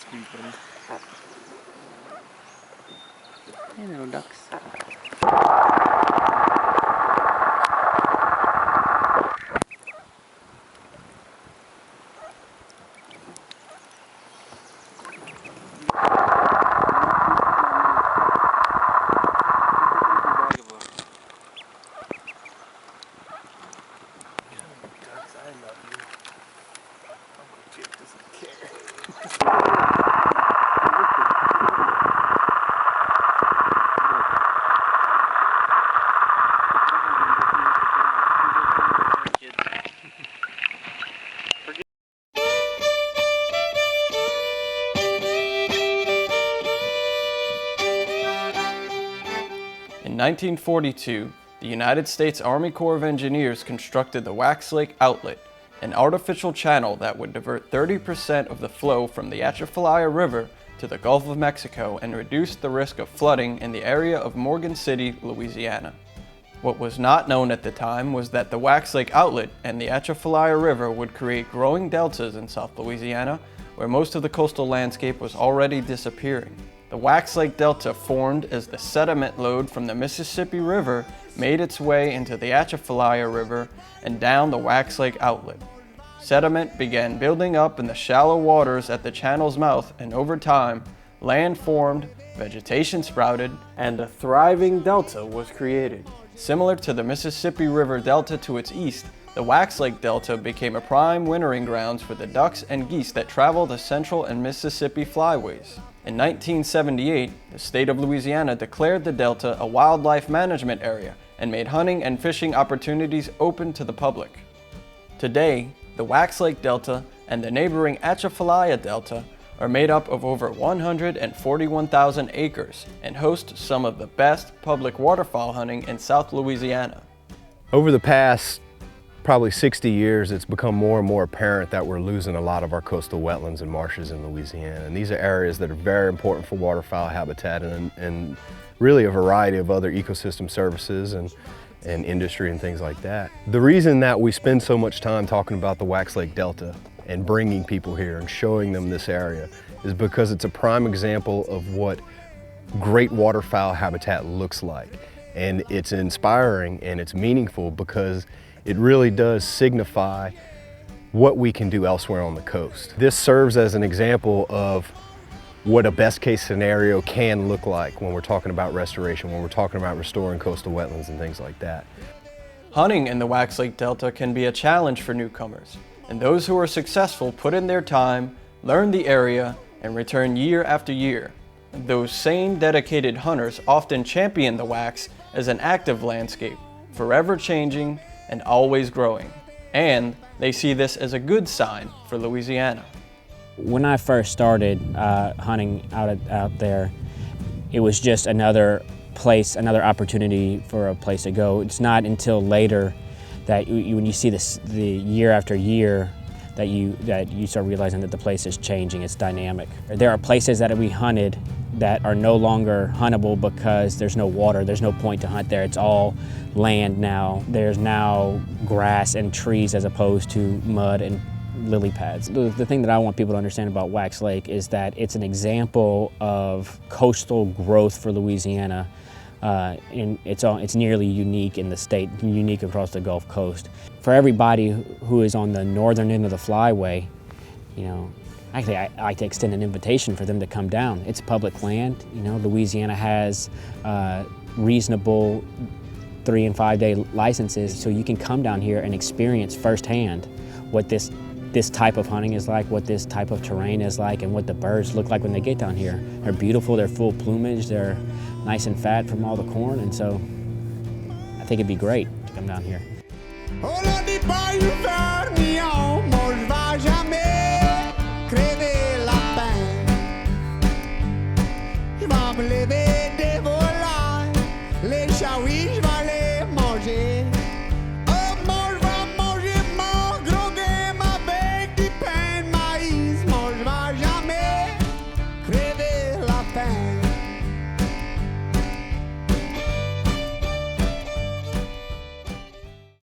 Alex, vale. Hey, little ducks. In 1942, the United States Army Corps of Engineers constructed the Wax Lake Outlet, an artificial channel that would divert 30% of the flow from the Atchafalaya River to the Gulf of Mexico and reduce the risk of flooding in the area of Morgan City, Louisiana. What was not known at the time was that the Wax Lake Outlet and the Atchafalaya River would create growing deltas in South Louisiana, where most of the coastal landscape was already disappearing. The Wax Lake Delta formed as the sediment load from the Mississippi River made its way into the Atchafalaya River and down the Wax Lake Outlet. Sediment began building up in the shallow waters at the channel's mouth, and over time, land formed, vegetation sprouted, and a thriving delta was created. Similar to the Mississippi River Delta to its east, the Wax Lake Delta became a prime wintering grounds for the ducks and geese that travel the Central and Mississippi flyways. In 1978, the state of Louisiana declared the delta a wildlife management area and made hunting and fishing opportunities open to the public. Today, the Wax Lake Delta and the neighboring Atchafalaya Delta are made up of over 141,000 acres and host some of the best public waterfowl hunting in South Louisiana. Over the past probably 60 years, it's become more and more apparent that we're losing a lot of our coastal wetlands and marshes in Louisiana. And these are areas that are very important for waterfowl habitat and really a variety of other ecosystem services and industry and things like that. The reason that we spend so much time talking about the Wax Lake Delta and bringing people here and showing them this area is because it's a prime example of what great waterfowl habitat looks like. And it's inspiring and it's meaningful because it really does signify what we can do elsewhere on the coast. This serves as an example of what a best case scenario can look like when we're talking about restoration, when we're talking about restoring coastal wetlands and things like that. Hunting in the Wax Lake Delta can be a challenge for newcomers, and those who are successful put in their time, learn the area, and return year after year. Those same dedicated hunters often champion the wax as an active landscape, forever changing and always growing. And they see this as a good sign for Louisiana. When I first started hunting out there, it was just another place, another opportunity for a place to go. It's not until later that when you see this, the year after year, that you start realizing that the place is changing, it's dynamic. There are places that we hunted that are no longer huntable because there's no water, there's no point to hunt there. It's all land now. There's now grass and trees as opposed to mud and lily pads. The thing that I want people to understand about Wax Lake is that it's an example of coastal growth for Louisiana. And it's nearly unique in the state, unique across the Gulf Coast. For everybody who is on the northern end of the flyway, you know, actually I like to extend an invitation for them to come down. It's public land. You know, Louisiana has reasonable 3- and 5-day licenses, so you can come down here and experience firsthand what this type of hunting is like, what this type of terrain is like, and what the birds look like when they get down here. They're beautiful, they're full plumage, they're nice and fat from all the corn, and so I think it'd be great to come down here. Oh, Lord, the boy, you turn me on.